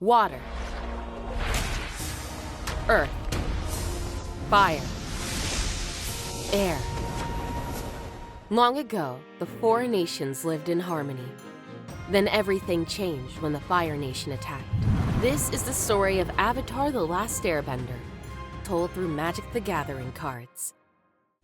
Water, earth, fire, air. Long ago, the four nations lived in harmony. Then everything changed when the Fire Nation attacked. This is the story of Avatar: The Last Airbender, told through Magic the Gathering cards.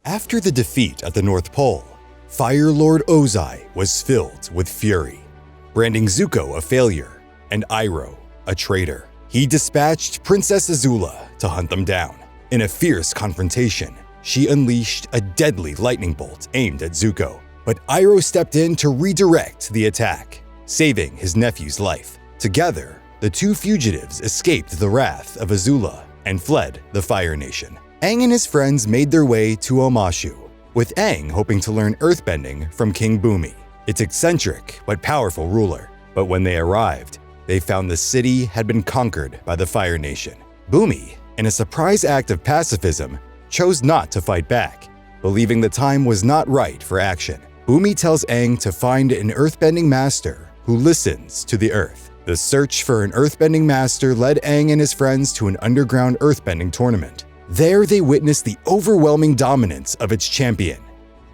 After the defeat at the North Pole, Fire Lord Ozai was filled with fury, branding Zuko a failure and Iroh a traitor. He dispatched Princess Azula to hunt them down. In a fierce confrontation, she unleashed a deadly lightning bolt aimed at Zuko, but Iroh stepped in to redirect the attack, saving his nephew's life. Together, the two fugitives escaped the wrath of Azula and fled the Fire Nation. Aang and his friends made their way to Omashu, with Aang hoping to learn earthbending from King Bumi, its eccentric but powerful ruler. But when they arrived, they found the city had been conquered by the Fire Nation. Bumi, in a surprise act of pacifism, chose not to fight back, believing the time was not right for action. Bumi tells Aang to find an earthbending master who listens to the earth. The search for an earthbending master led Aang and his friends to an underground earthbending tournament. There they witnessed the overwhelming dominance of its champion,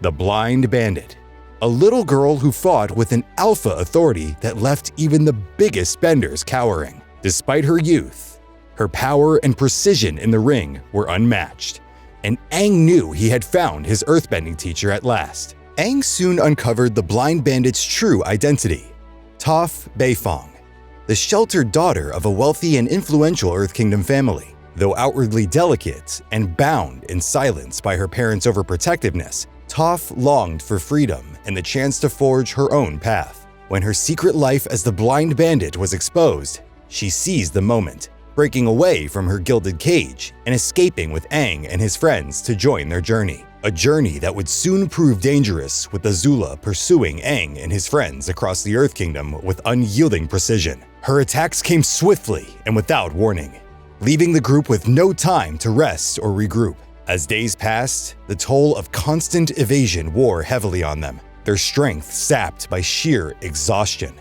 the Blind Bandit, a little girl who fought with an alpha authority that left even the biggest benders cowering. Despite her youth, her power and precision in the ring were unmatched, and Aang knew he had found his earthbending teacher at last. Aang soon uncovered the Blind Bandit's true identity, Toph Beifong, the sheltered daughter of a wealthy and influential Earth Kingdom family. Though outwardly delicate and bound in silence by her parents' overprotectiveness, Toph longed for freedom and the chance to forge her own path. When her secret life as the Blind Bandit was exposed, she seized the moment, breaking away from her gilded cage and escaping with Aang and his friends to join their journey. A journey that would soon prove dangerous, with Azula pursuing Aang and his friends across the Earth Kingdom with unyielding precision. Her attacks came swiftly and without warning, leaving the group with no time to rest or regroup. As days passed, the toll of constant evasion wore heavily on them, their strength sapped by sheer exhaustion,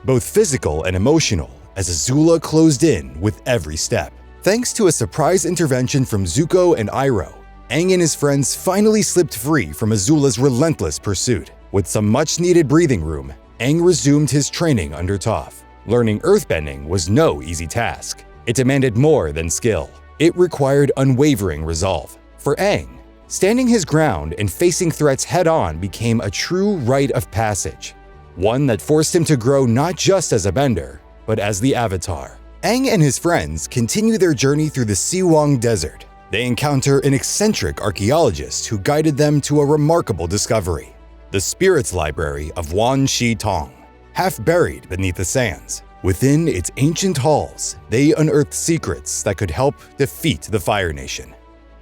both physical and emotional, as Azula closed in with every step. Thanks to a surprise intervention from Zuko and Iroh, Aang and his friends finally slipped free from Azula's relentless pursuit. With some much-needed breathing room, Aang resumed his training under Toph. Learning earthbending was no easy task. It demanded more than skill. It required unwavering resolve. For Aang, standing his ground and facing threats head-on became a true rite of passage, one that forced him to grow not just as a bender, but as the Avatar. Aang and his friends continue their journey through the Siwang Desert. They encounter an eccentric archaeologist who guided them to a remarkable discovery, the Spirits Library of Wan Shi Tong, half buried beneath the sands. Within its ancient halls, they unearthed secrets that could help defeat the Fire Nation.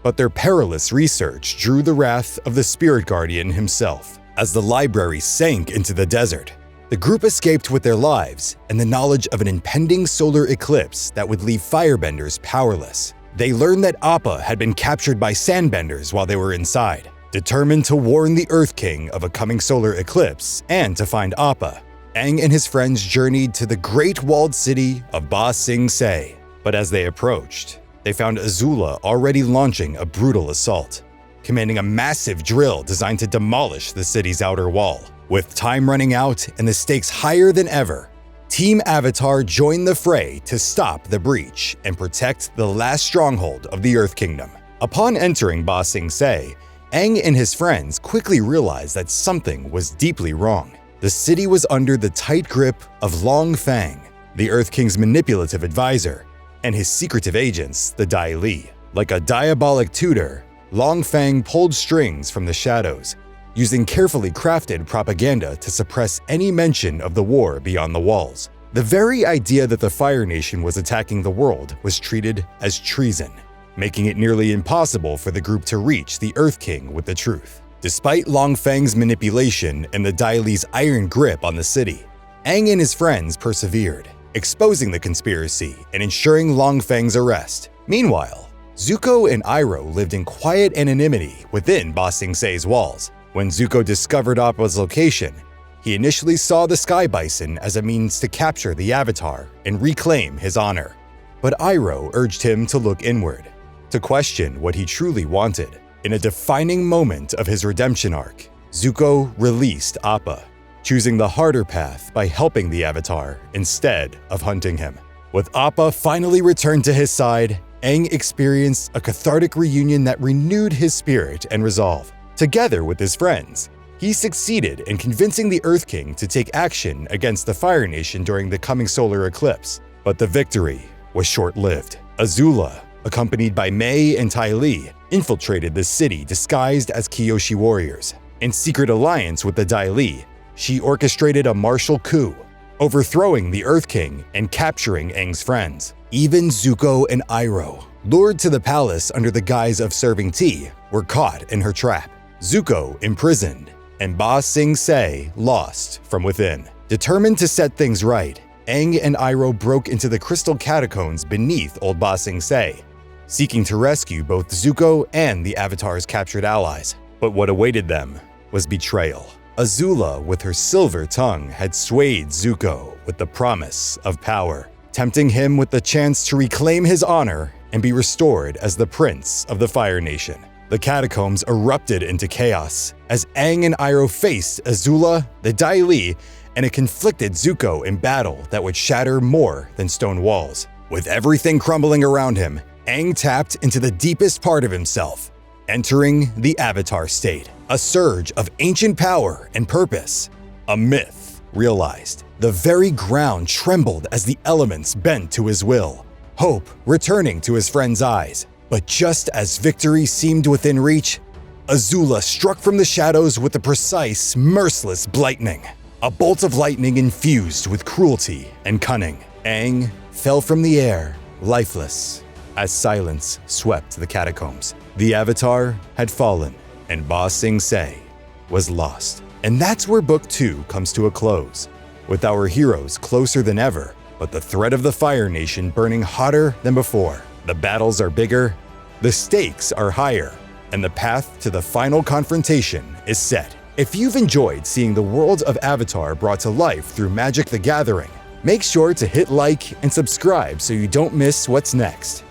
But their perilous research drew the wrath of the Spirit Guardian himself. As the library sank into the desert, the group escaped with their lives and the knowledge of an impending solar eclipse that would leave firebenders powerless. They learned that Appa had been captured by sandbenders while they were inside. Determined to warn the Earth King of a coming solar eclipse and to find Appa, Aang and his friends journeyed to the great walled city of Ba Sing Se. But as they approached, they found Azula already launching a brutal assault, commanding a massive drill designed to demolish the city's outer wall. With time running out and the stakes higher than ever, Team Avatar joined the fray to stop the breach and protect the last stronghold of the Earth Kingdom. Upon entering Ba Sing Se, Aang and his friends quickly realized that something was deeply wrong. The city was under the tight grip of Long Fang, the Earth King's manipulative advisor, and his secretive agents, the Dai Li. Like a diabolic tutor, Long Fang pulled strings from the shadows, using carefully crafted propaganda to suppress any mention of the war beyond the walls. The very idea that the Fire Nation was attacking the world was treated as treason, making it nearly impossible for the group to reach the Earth King with the truth. Despite Long Fang's manipulation and the Dai Li's iron grip on the city, Aang and his friends persevered, exposing the conspiracy and ensuring Long Fang's arrest. Meanwhile, Zuko and Iroh lived in quiet anonymity within Ba Sing Se's walls. When Zuko discovered Appa's location, He initially saw the Sky Bison as a means to capture the Avatar and reclaim his honor. But Iroh urged him to look inward, to question what he truly wanted. In a defining moment of his redemption arc, Zuko released Appa, choosing the harder path by helping the Avatar instead of hunting him. With Appa finally returned to his side, Aang experienced a cathartic reunion that renewed his spirit and resolve. Together with his friends, he succeeded in convincing the Earth King to take action against the Fire Nation during the coming solar eclipse. But the victory was short-lived. Azula, accompanied by Mai and Ty Lee, infiltrated the city disguised as Kyoshi warriors. In secret alliance with the Dai Li, she orchestrated a martial coup, overthrowing the Earth King and capturing Aang's friends. Even Zuko and Iroh, lured to the palace under the guise of serving tea, were caught in her trap. Zuko imprisoned, and Ba Sing Se lost from within. Determined to set things right, Aang and Iroh broke into the crystal catacombs beneath Old Ba Sing Se, seeking to rescue both Zuko and the Avatar's captured allies. But what awaited them was betrayal. Azula, with her silver tongue, had swayed Zuko with the promise of power, tempting him with the chance to reclaim his honor and be restored as the Prince of the Fire Nation. The catacombs erupted into chaos as Aang and Iroh faced Azula, the Dai Li, and a conflicted Zuko in battle that would shatter more than stone walls. With everything crumbling around him, Aang tapped into the deepest part of himself, entering the Avatar state, a surge of ancient power and purpose. A myth realized. The very ground trembled as the elements bent to his will, hope returning to his friend's eyes. But just as victory seemed within reach, Azula struck from the shadows with a precise, merciless blightning. A bolt of lightning infused with cruelty and cunning. Aang fell from the air, lifeless, as silence swept the catacombs. The Avatar had fallen, and Ba Sing Se was lost. And that's where Book 2 comes to a close, with our heroes closer than ever, but the threat of the Fire Nation burning hotter than before. The battles are bigger, the stakes are higher, and the path to the final confrontation is set. If you've enjoyed seeing the world of Avatar brought to life through Magic the Gathering, make sure to hit like and subscribe so you don't miss what's next.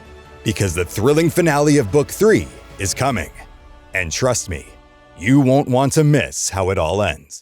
Because the thrilling finale of Book 3 is coming. And trust me, you won't want to miss how it all ends.